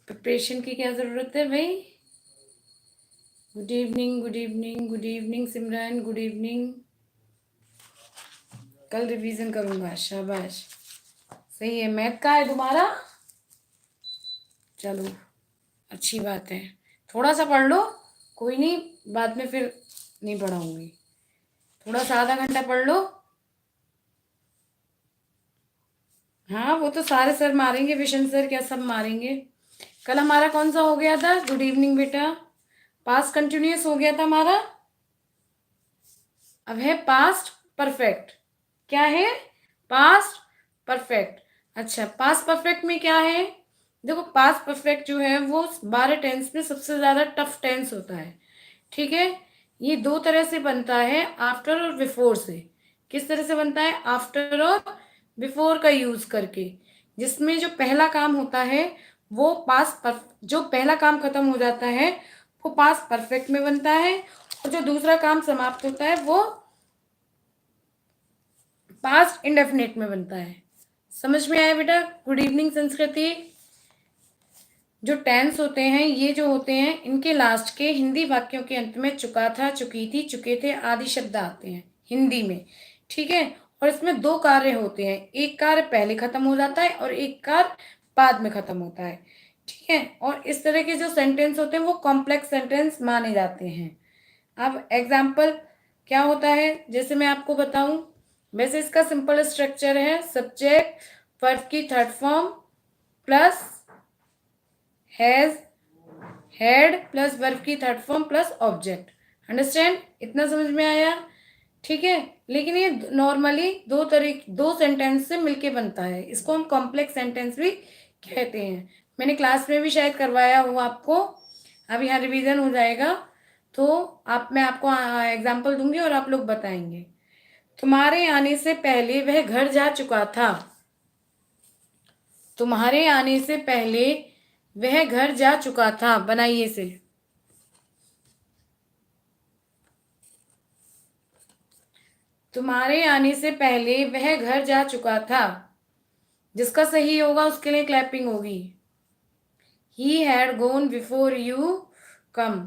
Preparation की क्या ज़रूरत है भाई? Good evening, good evening, good evening Simran, good evening. कल रिवीजन करूँगा, शाबाश। सही है। मैथ का है तुम्हारा? चलो, अच्छी बात है। थोड़ा सा पढ़ लो, कोई नहीं, बाद में फिर नहीं पढ़ाऊँगी। थोड़ा सा आधा घंटा पढ़ लो। हाँ, वो तो सारे सर मारेंगे, विशन सर क्या सब मारेंगे। कल हमारा कौन सा हो गया था? गुड इवनिंग बेटा। पास्ट कंटिन्यूअस हो गया था हमारा। अब है पास्ट परफेक्ट। क्या है? Past perfect. अच्छा, पास्ट परफेक्ट में क्या है? देखो, पास्ट परफेक्ट जो है वो 12 टेंस में सबसे ज्यादा टफ टेंस होता है। ठीक है। ये दो तरह से बनता है, आफ्टर और बिफोर से। किस तरह से बनता है? आफ्टर और बिफोर का यूज करके। जिसमें जो पहला काम होता है वो जो पहला काम खत्म हो जाता है वो पास्ट परफेक्ट में बनता है, और जो दूसरा काम समाप्त होता है वो पास्ट इंडेफिनिट में बनता है। समझ में आया बेटा? गुड इवनिंग संस्कृति। जो टेंस होते हैं ये जो होते हैं, इनके लास्ट के हिंदी वाक्यों के अंत में चुका था, चुकी थी, चुके थे आदि शब्द आते हैं हिंदी में। ठीक है। और इसमें दो कार्य होते हैं, एक कार्य पहले खत्म हो जाता है और एक कार्य बाद में खत्म होता है। ठीक है। और इस तरह के जो सेंटेंस होते हैं वो कॉम्प्लेक्स सेंटेंस माने जाते हैं। अब एग्जाम्पल क्या होता है, जैसे मैं आपको बताऊं। वैसे इसका सिंपल स्ट्रक्चर है, सब्जेक्ट वर्ब की third form plus has had plus verb की third form plus object. Understand? इतना समझ में आया? ठीक है। लेकिन ये नॉर्मली दो सेंटेंस से मिलके बनता है, इसको हम कॉम्प्लेक्स सेंटेंस भी कहते हैं। मैंने क्लास में भी शायद करवाया हो आपको। अब यहाँ रिवीजन हो जाएगा, तो मैं आपको एग्जाम्पल दूंगी और आप लोग बताएंगे। तुम्हारे आने से पहले वह घर जा चुका था। तुम्हारे आने से पहले वह घर जा चुका था, बनाइए से। तुम्हारे आने से पहले वह घर जा चुका था। जिसका सही होगा उसके लिए क्लैपिंग होगी। He had gone before you come.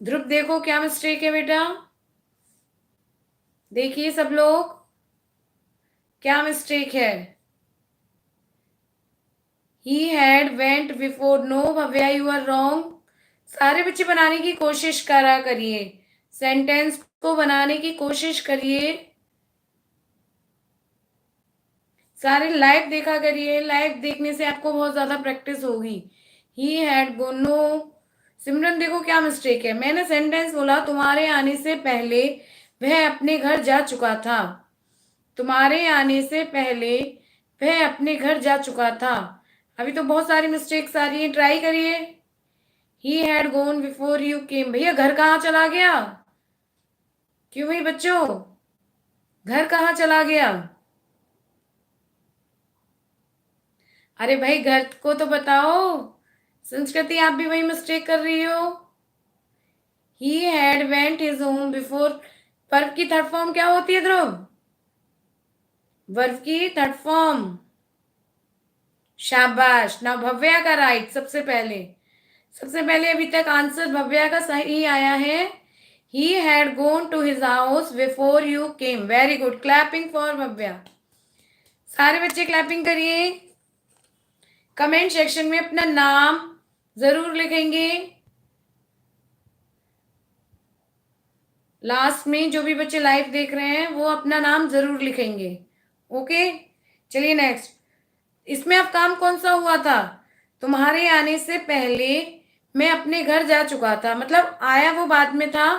Dhruv देखो क्या मिस्टेक है बेटा, देखिए सब लोग, क्या मिस्टेक है। He had went before. No Bhavya, you are wrong. सारे बच्चे बनाने की कोशिश करा करिए, सेंटेंस को बनाने की कोशिश करिए। सारे लाइव देखा करिए, लाइव देखने से आपको बहुत ज्यादा प्रैक्टिस होगी। He had go. नो सिमरन देखो क्या मिस्टेक है, मैंने सेंटेंस बोला तुम्हारे आने से पहले वह अपने घर जा चुका था। तुम्हारे आने से पहले वह अपने घर जा चुका था। अभी तो बहुत सारी मिस्टेक्स आ रही है, ट्राई करिए। He had gone before you came. भैया घर कहाँ चला गया? क्यों भाई बच्चों, घर कहाँ चला गया? अरे भाई घर को तो बताओ। संस्कृति आप भी वही मिस्टेक कर रही हो। ही had went his home before. Verb की थर्ड फॉर्म क्या होती है ध्रुव? वर्ब की थर्ड फॉर्म। शाबाश। ना भव्या का राइट। सबसे पहले अभी तक आंसर भव्या का सही आया है। He had gone to his house before you came. Very good, clapping for Bhavya. सारे बच्चे क्लैपिंग करिए। कमेंट सेक्शन में अपना नाम जरूर लिखेंगे। लास्ट में जो भी बच्चे लाइव देख रहे हैं वो अपना नाम जरूर लिखेंगे। ओके, चलिए नेक्स्ट। इसमें अब काम कौन सा हुआ था? तुम्हारे आने से पहले मैं अपने घर जा चुका था, मतलब आया वो बाद में था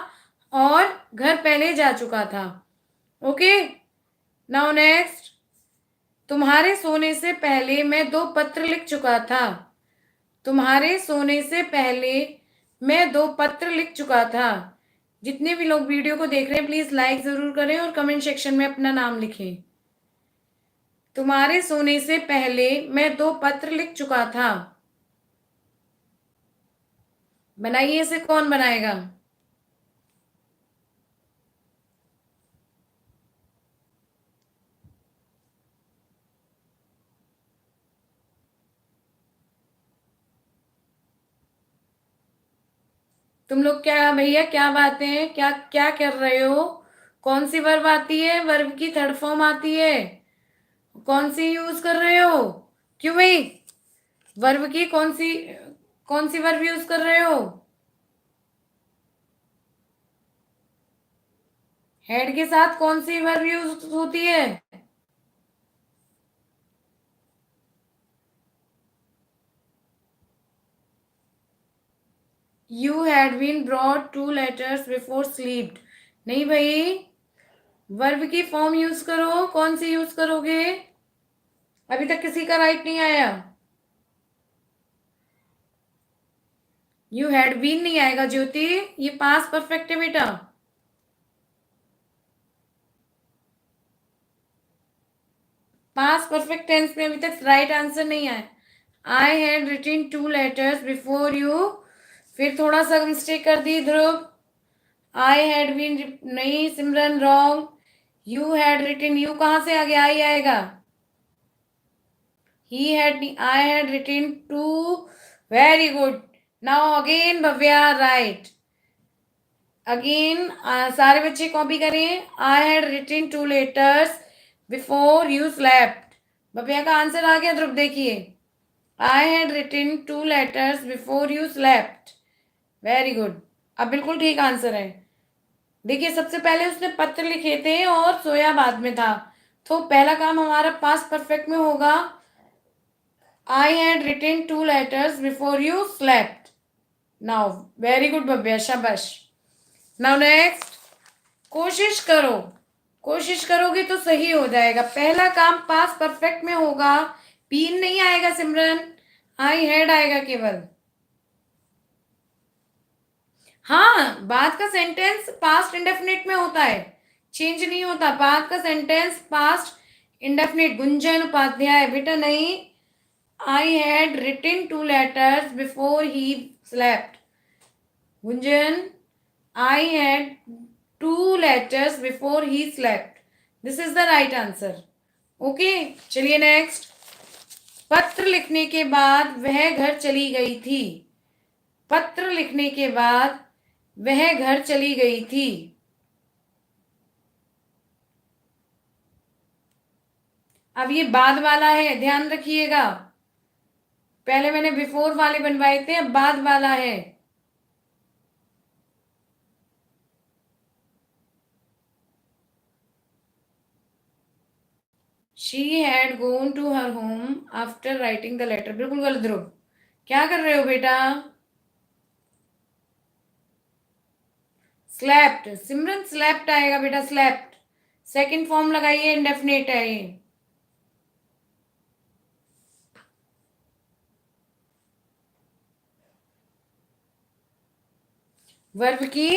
और घर पहले जा चुका था। Okay, now next. तुम्हारे सोने से पहले मैं 2 पत्र लिख चुका था। तुम्हारे सोने से पहले मैं 2 पत्र लिख चुका था। जितने भी लोग वीडियो को देख रहे हैं प्लीज लाइक जरूर करें और कमेंट सेक्शन में अपना नाम लिखें। तुम्हारे सोने से पहले मैं 2 पत्र लिख चुका था। बनाइए, इसे कौन बनाएगा? तुम लोग क्या भैया, क्या बातें हैं, क्या क्या कर रहे हो? कौन सी वर्ब आती है? वर्ब की थर्ड फॉर्म आती है, कौन सी यूज कर रहे हो? क्यों भाई, वर्ब की कौन सी वर्ब यूज कर रहे हो? हेड के साथ कौन सी वर्ब यूज होती है? You had been brought 2 letters before slept. नहीं भाई, वर्ब की फॉर्म यूज करो। कौन सी यूज करोगे? अभी तक किसी का राइट नहीं आया। यू हैड बीन नहीं आएगा ज्योति, ये पास परफेक्ट है बेटा। पास परफेक्ट टेंस में अभी तक राइट आंसर नहीं आया। I had written 2 letters before you, फिर थोड़ा सा मिस्टेक कर दी ध्रुव। आई हैड बीन, नहीं Simran, wrong. You had written, you कहाँ से आ गया? आई आएगा। He had, I had written two. Very good. Now again Bhavya, right. Again सारे बच्चे कॉपी करें। I had written 2 letters before you slept. Bhavya का आंसर आ गया ध्रुव, देखिए। I had written 2 letters before you slept. Very good. अब बिल्कुल ठीक आंसर है। देखिए, सबसे पहले उसने पत्र लिखे थे और सोया बाद में था, तो पहला काम हमारा पास्ट परफेक्ट में होगा। I had written 2 letters before you slept. Now very good Bhavya, शाबाश। नाउ नेक्स्ट, कोशिश करो। कोशिश करोगे तो सही हो जाएगा। पहला काम पास्ट परफेक्ट में होगा, बीन नहीं आएगा सिमरन, आई हैड आएगा केवल। हाँ, बाद का सेंटेंस पास्ट इंडेफिनिट में होता है, चेंज नहीं होता। बाद का sentence past indefinite. Gunjan Upadhyay बेटा, नहीं। I had written 2 letters before he slept. Gunjan, I had 2 letters before he slept. This is the right answer. Okay, चलिए नेक्स्ट। पत्र लिखने के बाद वह घर चली गई थी। पत्र लिखने के बाद वह घर चली गई थी। अब ये बाद वाला है, ध्यान रखिएगा। पहले मैंने बिफोर वाले बनवाए थे, अब बाद वाला है। She had gone to her home after writing the letter. बिल्कुल गलत ध्रुव, क्या कर रहे हो बेटा? स्लैप्ड, सिमरन स्लैप्ड आएगा बेटा, स्लैप्ड। सेकंड फॉर्म लगाइए, इंडेफिनेट है ये। वर्ब की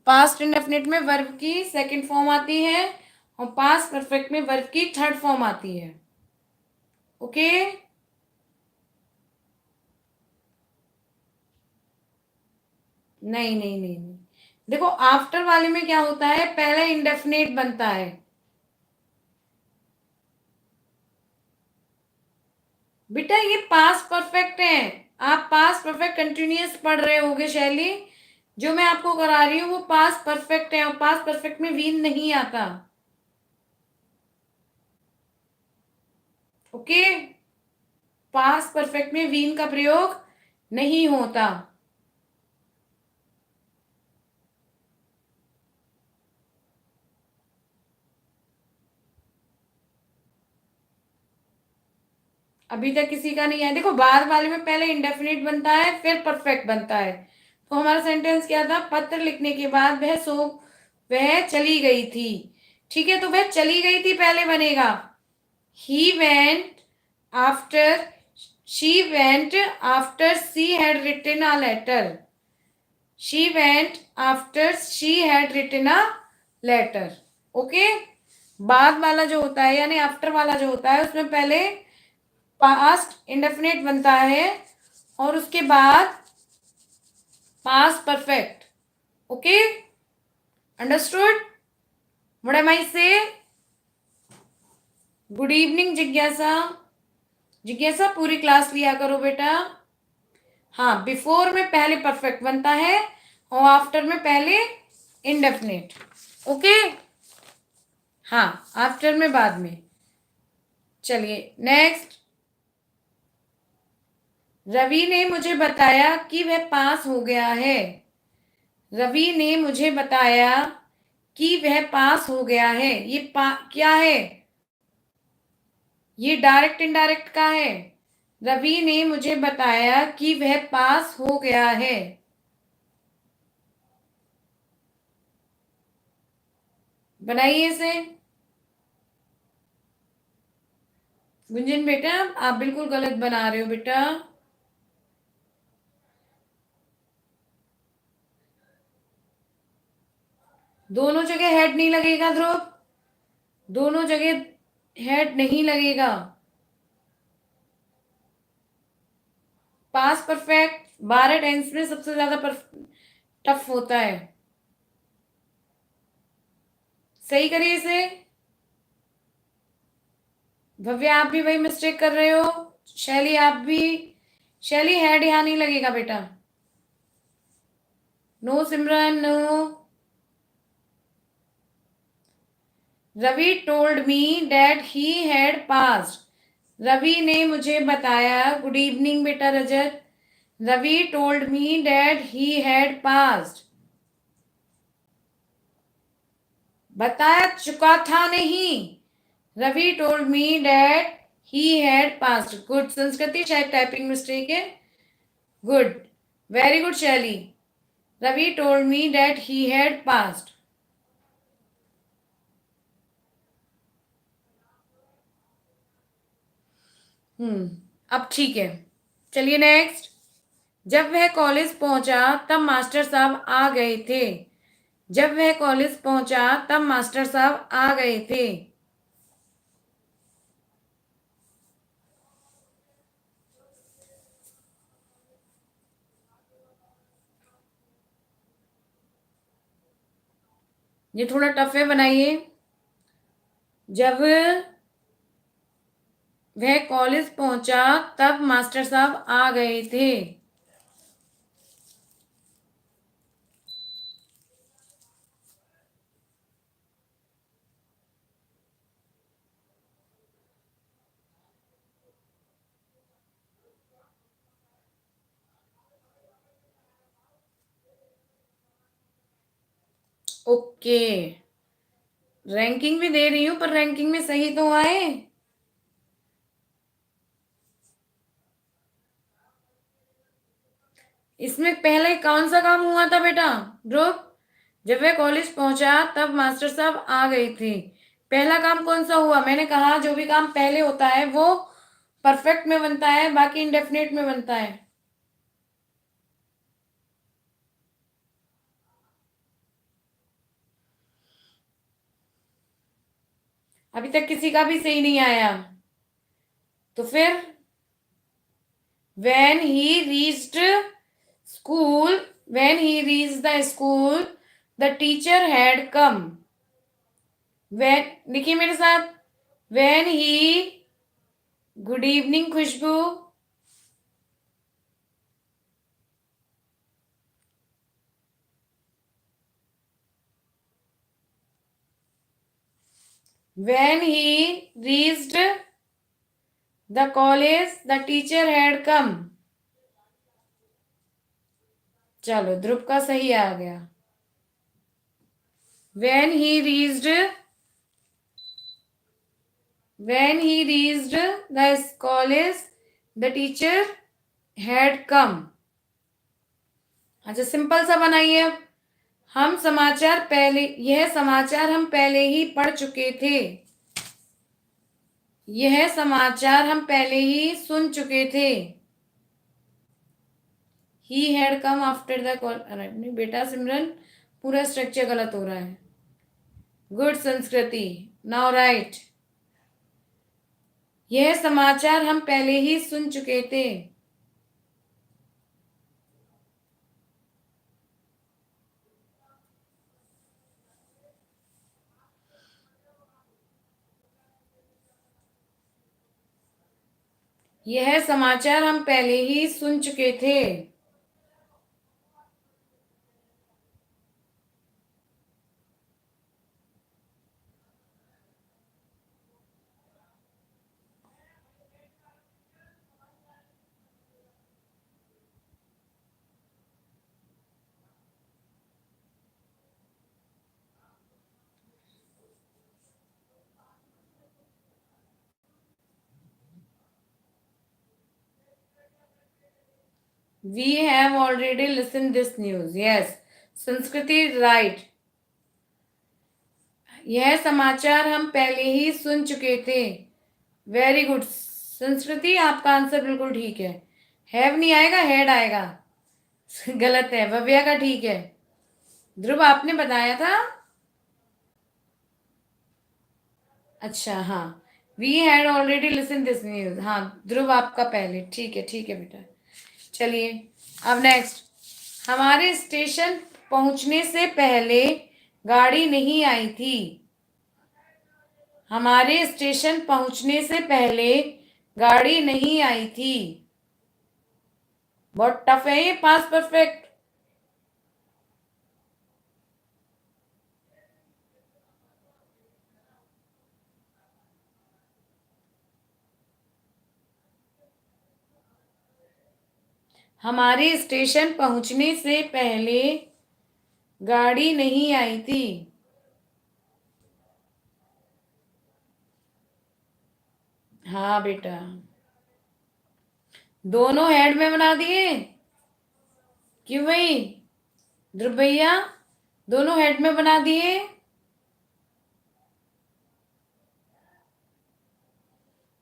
पास्ट इंडेफिनिट में वर्ब की सेकंड फॉर्म आती है, और पास्ट परफेक्ट में वर्ब की थर्ड फॉर्म आती है। ओके, नहीं नहीं नहीं नहीं, देखो आफ्टर वाले में क्या होता है, पहले इंडेफिनेट बनता है। बेटा ये पास्ट परफेक्ट है, आप पास्ट परफेक्ट कंटिन्यूअस पढ़ रहे होगे शैली। जो मैं आपको करा रही हूँ वो पास्ट परफेक्ट है, और पास्ट परफेक्ट में वीन नहीं आता। ओके, पास्ट परफेक्ट में वीन का प्रयोग नहीं होता। अभी तक किसी का नहीं है। देखो बाद वाले में पहले इंडेफिनिट बनता है, फिर परफेक्ट बनता है। तो हमारा सेंटेंस क्या था? पत्र लिखने के बाद वह चली गई थी। ठीक है, तो वह चली गई थी पहले बनेगा। He went after, she went after she had written a letter. She went after she had written a letter. Okay, बाद वाला जो होता है यानी आफ्टर वाला जो होता है, उसमें पहले पास्ट इंडेफिनिट बनता है और उसके बाद past perfect. Okay, understood? What am I say? Good evening जिज्ञासा। जिज्ञासा पूरी क्लास लिया करो बेटा। हाँ, बिफोर में पहले परफेक्ट बनता है, और आफ्टर में पहले इंडेफिनिट। ओके, हाँ, आफ्टर में बाद में। चलिए नेक्स्ट। रवि ने मुझे बताया कि वह पास हो गया है। रवि ने मुझे बताया कि वह पास हो गया है। ये क्या है? ये डायरेक्ट इनडायरेक्ट का है। रवि ने मुझे बताया कि वह पास हो गया है। बनाइए इसे। गुंजन बेटा, आप बिल्कुल गलत बना रहे हो बेटा। दोनों जगह हेड नहीं लगेगा ध्रुव, दोनों जगह हेड नहीं लगेगा। पास परफेक्ट 12 टेंस में सबसे ज्यादा टफ होता है। सही करिए इसे। भव्या, आप भी वही मिस्टेक कर रहे हो। शैली, आप भी। शैली, हेड यहां नहीं लगेगा बेटा। No Simran, no. Ravi told me that he had passed. Ravi ने मुझे बताया। गुड इवनिंग बेटा Rajat. Ravi told me that he had passed. बता चुका था नहीं। Ravi told me that he had passed. Good Sanskriti, शायद टाइपिंग मिस्टेक है। Good, very good Shaili. Ravi told me that he had passed. अब ठीक है। चलिए नेक्स्ट। जब वह कॉलेज पहुंचा तब मास्टर साहब आ गए थे। जब वह कॉलेज पहुंचा तब मास्टर साहब आ गए थे। ये थोड़ा टफ है, बनाइए। जब वह कॉलेज पहुंचा तब मास्टर साहब आ गए थे। ओके, रैंकिंग भी दे रही हूं, पर रैंकिंग में सही तो आए। इसमें पहले कौन सा काम हुआ था बेटा ध्रुव? जब वह कॉलेज पहुंचा तब मास्टर साहब आ गए थे। पहला काम कौन सा हुआ? मैंने कहा जो भी काम पहले होता है वो परफेक्ट में बनता है, बाकी इंडेफिनिट में बनता है। अभी तक किसी का भी सही नहीं आया। तो फिर when he reached school, when he reached the school, the teacher had come. when, लिखिए मेरे साथ। when he, good evening Khushboo. when he reached the college, the teacher had come. चलो, ध्रुव का सही आ गया। when he reached, when he reached the college, the teacher had come। अच्छा, simple सा बनाइए अब। हम समाचार पहले, यह समाचार हम पहले ही पढ़ चुके थे। यह समाचार हम पहले ही सुन चुके थे। He had come after the call. अरे नहीं बेटा सिमरन, पूरा स्ट्रक्चर गलत हो रहा है। गुड संस्कृति, नाउ राइट। यह समाचार हम पहले ही सुन चुके थे। यह समाचार हम पहले ही सुन चुके थे। We have already listen this news. Yes. Sanskriti right. यह समाचार हम पहले ही सुन चुके थे. वेरी गुड संस्कृति, आपका आंसर बिल्कुल ठीक है. हैव नहीं आएगा, हेड आएगा. गलत है. भव्या का ठीक है. ध्रुव आपने बताया था. अच्छा हाँ. We had already listen this news. हाँ ध्रुव आपका पहले. ठीक है बेटा. चलिए अब नेक्स्ट. हमारे स्टेशन पहुंचने से पहले गाड़ी नहीं आई थी. हमारे स्टेशन पहुंचने से पहले गाड़ी नहीं आई थी. बहुत टफ है ये पास्ट परफेक्ट. हमारे स्टेशन पहुंचने से पहले गाड़ी नहीं आई थी. हाँ बेटा. दोनों हेड में बना दिए. क्यों भाई ध्रुव भैया, दोनों हेड में बना दिए.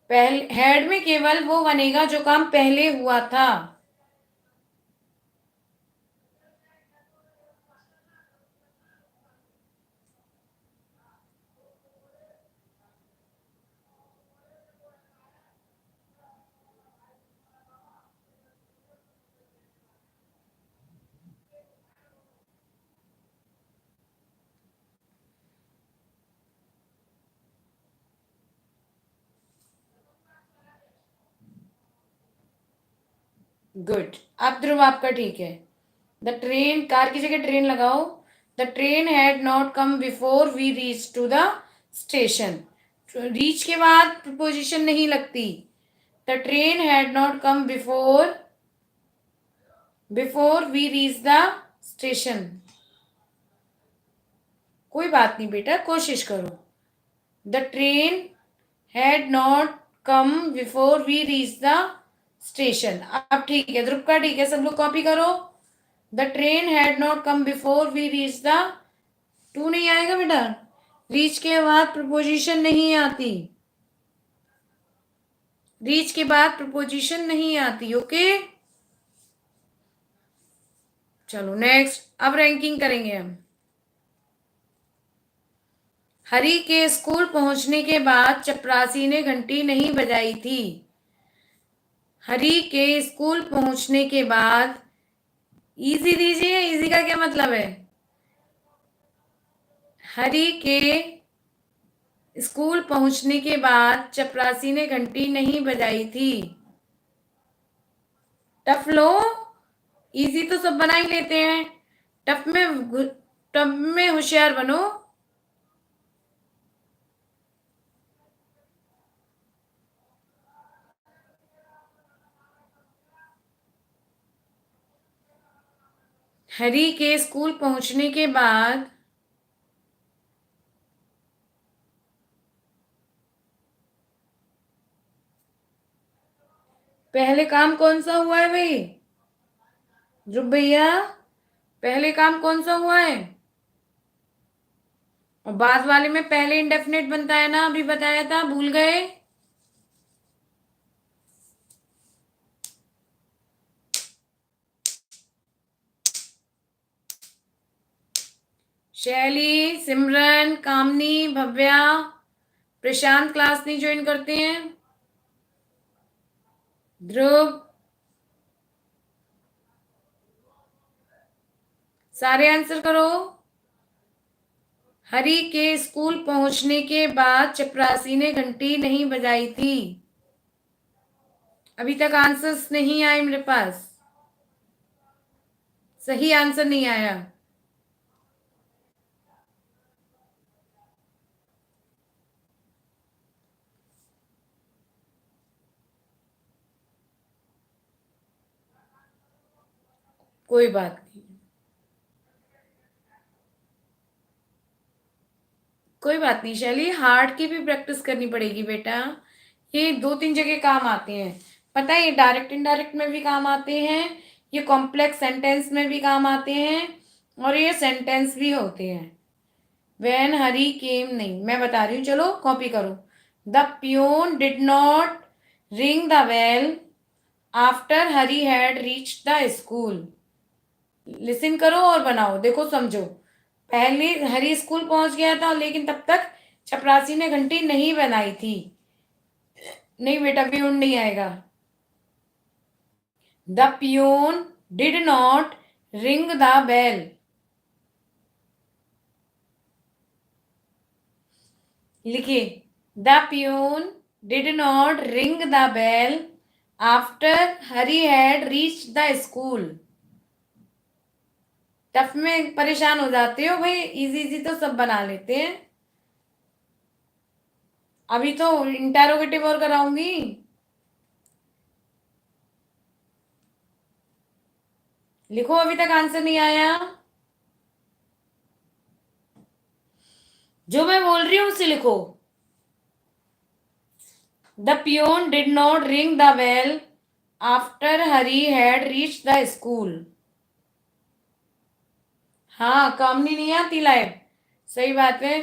पहले हेड में केवल वो बनेगा जो काम पहले हुआ था. गुड. अब ध्रुव आपका ठीक है. द ट्रेन, कार की जगह ट्रेन लगाओ. The train had not come before we reach to the station. Reach के बाद प्रीपोजिशन नहीं लगती. The train had not come before we reach the station. कोई बात नहीं बेटा, कोशिश करो. The train had not come before we reach the station. अब ठीक है, ध्रुव का ठीक है. सब लोग कॉपी करो. The train had not come before we reach the. To नहीं आएगा बेटा. रीच के बाद प्रपोजिशन नहीं आती. रीच के बाद प्रपोजिशन नहीं आती. ओके चलो नेक्स्ट. अब रैंकिंग करेंगे हम. हरी के स्कूल पहुंचने के बाद चपरासी ने घंटी नहीं बजाई थी. हरी के स्कूल पहुंचने के बाद. इजी दीजिए. इजी का क्या मतलब है? हरी के स्कूल पहुंचने के बाद चपरासी ने घंटी नहीं बजाई थी. टफ लो. इजी तो सब बना ही लेते हैं. टफ में होशियार बनो. हरी के स्कूल पहुंचने के बाद. पहले काम कौन सा हुआ है भाई ध्रुव भैया? पहले काम कौन सा हुआ है? और बाद वाले में पहले इंडेफिनेट बनता है ना, अभी बताया था, भूल गए? शैली, सिमरन, कामनी, भव्या, प्रशांत क्लास नहीं ज्वाइन करते हैं. ध्रुव, सारे आंसर करो. हरी के स्कूल पहुंचने के बाद चपरासी ने घंटी नहीं बजाई थी. अभी तक आंसर्स नहीं आए मेरे पास. सही आंसर नहीं आया. कोई बात नहीं. कोई बात नहीं शैली, हार्ड की भी प्रैक्टिस करनी पड़ेगी बेटा. ये 2-3 जगह काम आते हैं. पता है, ये डायरेक्ट इनडायरेक्ट में भी काम आते हैं. ये कॉम्प्लेक्स सेंटेंस में भी काम आते हैं और ये सेंटेंस भी होते हैं। व्हेन हरी केम नहीं, मैं बता रही हूँ, चलो कॉपी करो। The peon did not ring the bell after Hari had reach the school. Listen करो और बनाओ, देखो समझो। पहले हरी स्कूल पहुंच गया था, लेकिन तब तक चपरासी ने घंटी नहीं बनाई थी। नहीं बेटा, पियून नहीं आएगा। The peon did not ring the bell. लिखिए, the peon did not ring the bell after Hari had reach the school. Tough में परेशान हो जाते हो भाई, इजी इजी तो सब बना लेते हैं। अभी तो इंटेरोगेटिव और कराऊंगी। लिखो, अभी तक आंसर नहीं आया। जो मैं बोल रही हूं उसे लिखो। The peon did not ring the bell after Hari had reach the school. हाँ, कामनी नहीं आती लाइफ, सही बात है।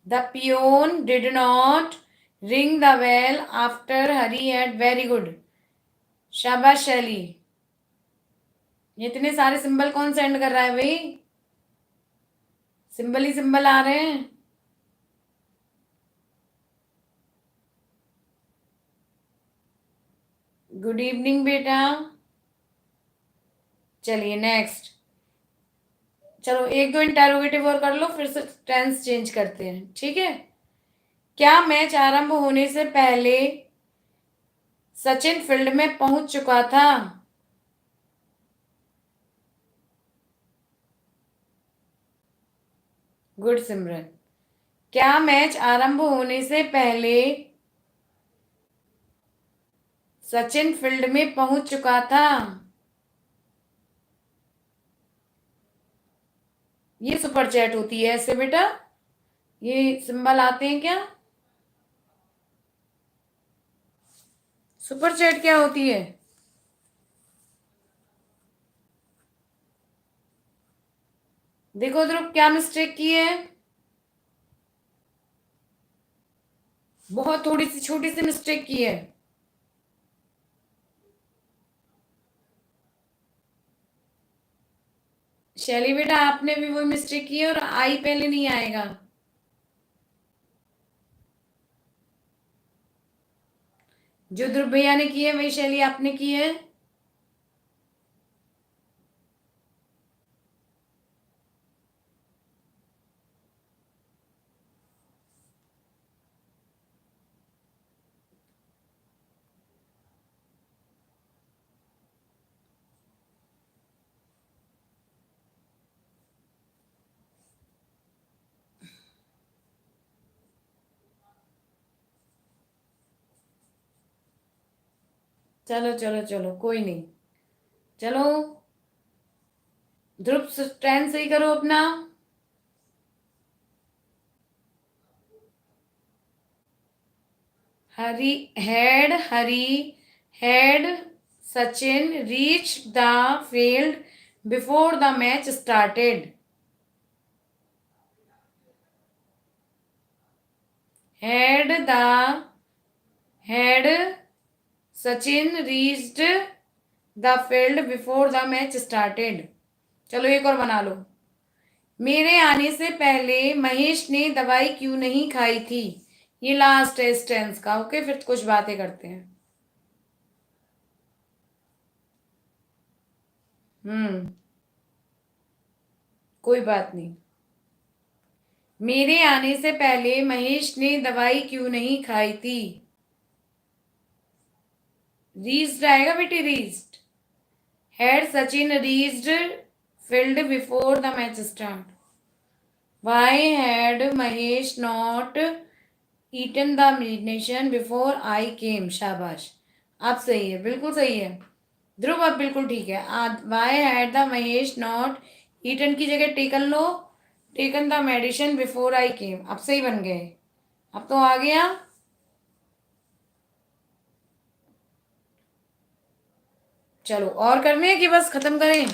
The peon did not ring the bell after Hari had, very good, शाबाश शैली। ये इतने सारे सिंबल कौन सेंड कर रहा है भाई? सिंबल ही सिंबल आ रहे हैं। गुड इवनिंग बेटा। चलिए नेक्स्ट। चलो एक दो इंटेरोगेटिव और कर लो, फिर से टेंस चेंज करते हैं, ठीक है। क्या मैच आरंभ होने से पहले सचिन फील्ड में पहुंच चुका था? गुड सिमरन। क्या मैच आरंभ होने से पहले सचिन फील्ड में पहुंच चुका था? ये सुपर चैट होती है ऐसे बेटा, ये सिंबल आते हैं क्या? सुपर चैट क्या होती है? देखो ध्रुव, क्या मिस्टेक की है? बहुत थोड़ी सी छोटी सी मिस्टेक की है। शैली बेटा, आपने भी वही मिस्टेक की है और आई पहले नहीं आएगा। जो ध्रुव भैया ने की है वही शैली आपने की है। चलो चलो चलो, कोई नहीं। चलो ध्रुव, स्टैंड सही करो अपना। Hari had Sachin reach the field before the match started. Had Sachin reached the field before the match started. चलो एक और बना लो। मेरे आने से पहले महेश ने दवाई क्यों नहीं खाई थी? ये लास्ट है इस टेंस का, ओके, फिर कुछ बातें करते हैं। हम्म, कोई बात नहीं। मेरे आने से पहले महेश ने दवाई क्यों नहीं खाई थी? रीज्ड आएगा बेटी, reached. Had Sachin reached field before the match start. Why had Mahesh not eaten the medicine before I came. शाबाश, आप सही है, बिल्कुल सही है ध्रुव, आप बिल्कुल ठीक है। Why had the Mahesh not eaten की जगह टेकन लो, taken the medicine before I came. अब सही बन गए, अब तो आ गया। चलो और करने हैं कि बस खत्म करें?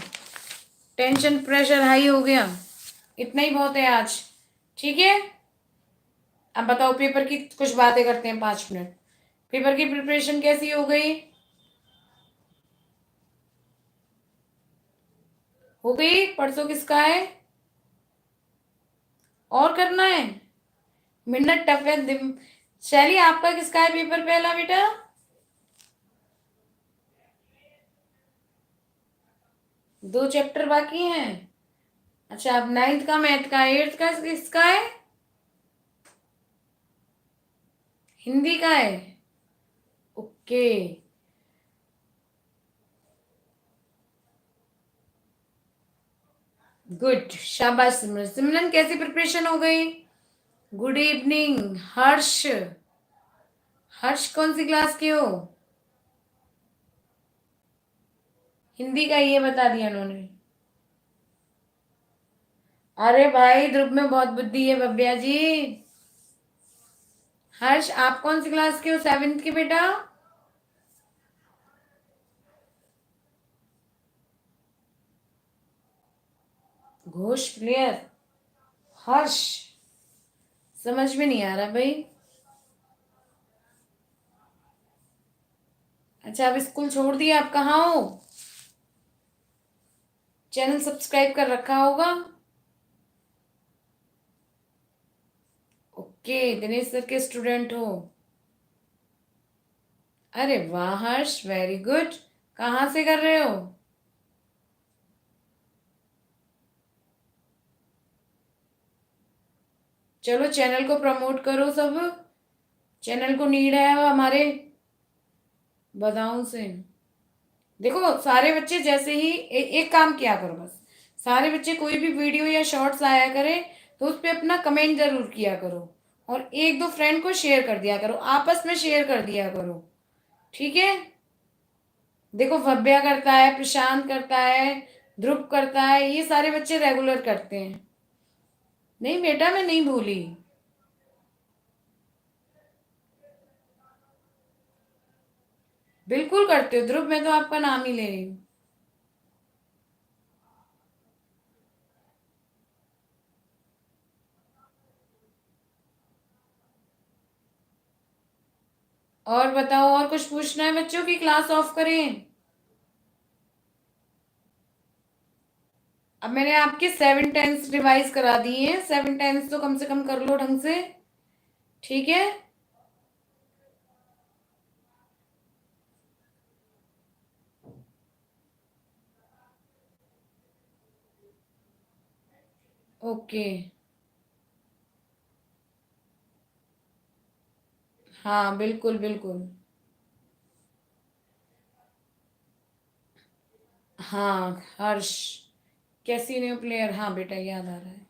टेंशन प्रेशर हाई हो गया, इतना ही बहुत है आज। ठीक है, अब बताओ, पेपर की कुछ बातें करते हैं 5 मिनट। पेपर की प्रिपरेशन कैसी हो गई? हो गई? परसों किसका है और करना है? मिनट टफ है शैली, आपका किसका है पेपर पहला बेटा? 2 चैप्टर बाकी हैं। अच्छा, अब 9th का मैथ का, 8th का किसका है? हिंदी का है। ओके, गुड, शाबाश सिमरन। सिमरन कैसी प्रिपरेशन हो गई? गुड इवनिंग हर्ष। हर्ष कौन सी क्लास के हो? हिंदी का ये बता दिया उन्होंने। अरे भाई, ध्रुव में बहुत बुद्धि है भव्या जी। हर्ष आप कौन सी क्लास के हो? 7th के बेटा? घोष प्लेयर। हर्ष समझ में नहीं आ रहा भाई। अच्छा, अब स्कूल छोड़ दिया, आप कहाँ हो? चैनल सब्सक्राइब कर रखा होगा। ओके, दिनेश सर के स्टूडेंट हो। अरे वाह हर्ष, वेरी गुड। कहाँ से कर रहे हो? चलो चैनल को प्रमोट करो सब, चैनल को नीड है हमारे बदाऊं से। देखो सारे बच्चे जैसे ही एक काम किया करो बस, सारे बच्चे कोई भी वीडियो या शॉर्ट्स आया करे तो उस पे अपना कमेंट जरूर किया करो, और 1-2 फ्रेंड को शेयर कर दिया करो, आपस में शेयर कर दिया करो। ठीक है? देखो भव्या करता है, प्रशांत करता है, ध्रुव करता है, ये सारे बच्चे रेगुलर करते हैं। नहीं बेटा, मैं नहीं भूली। बिल्कुल करते हो ध्रुव, मैं तो आपका नाम ही ले रही हूँ। और बताओ, और कुछ पूछना है बच्चों की? क्लास ऑफ करें? अब मैंने आपके 7 टेंस रिवाइज करा दिए हैं, 7 टेंस तो कम से कम कर लो ढंग से। ठीक है? ओके, हाँ बिल्कुल बिल्कुल। हाँ हर्ष, कैसीनो प्लेयर, हाँ बेटा याद आ रहा है।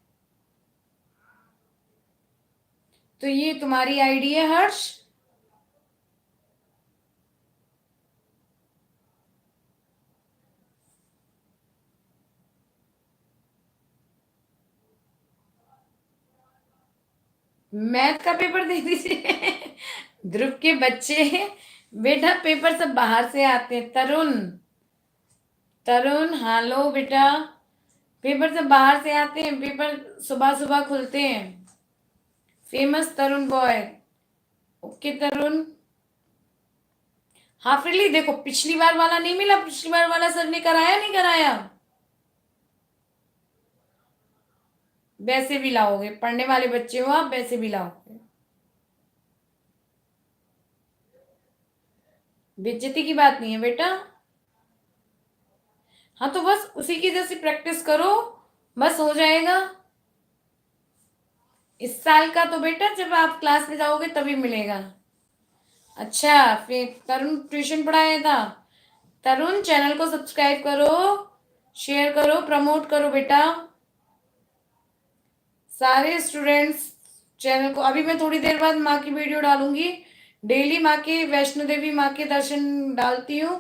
तो ये तुम्हारी आईडी है हर्ष? मैथ का पेपर दे दीजिए। ध्रुव के बच्चे, बेटा पेपर सब बाहर से आते हैं। तरुण, तरुण हेलो बेटा, पेपर सब बाहर से आते हैं, पेपर सुबह सुबह खुलते हैं। फेमस तरुण बॉय। ओके तरुण। हाफ ईयरली देखो, पिछली बार वाला नहीं मिला, पिछली बार वाला सर ने कराया नहीं कराया? वैसे भी लाओगे, पढ़ने वाले बच्चे हो आप, वैसे भी लाओगे। बेइज्जती की बात नहीं है बेटा। हाँ तो बस उसी की जैसी प्रैक्टिस करो, बस हो जाएगा। इस साल का तो बेटा जब आप क्लास में जाओगे तभी मिलेगा। अच्छा, फिर तरुण ट्यूशन पढ़ाया था। तरुण चैनल को सब्सक्राइब करो, शेयर करो, प्रमोट करो बेटा। सारे स्टूडेंट्स चैनल को, अभी मैं थोड़ी देर बाद माँ की वीडियो डालूंगी। डेली माँ के, वैष्णो देवी माँ के दर्शन डालती हूँ,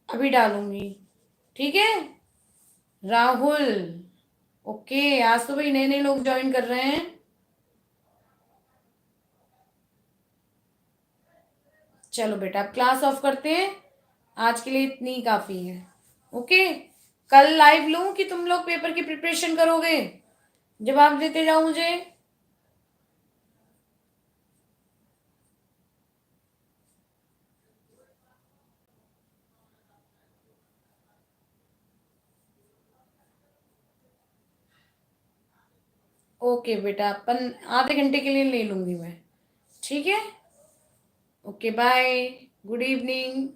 अभी डालूंगी। ठीक है? राहुल। ओके, आज तो भाई नए नए लोग ज्वाइन कर रहे हैं। चलो बेटा, अब क्लास ऑफ करते हैं। आज के लिए इतनी ही काफी है। ओके। कल लाइव लूं कि तुम लोग पेपर की प्रिपरेशन करोगे? जवाब देते जाओ मुझे। ओके बेटा, अपन आधे घंटे के लिए ले लूंगी मैं। ठीक है। Okay, bye. Good evening.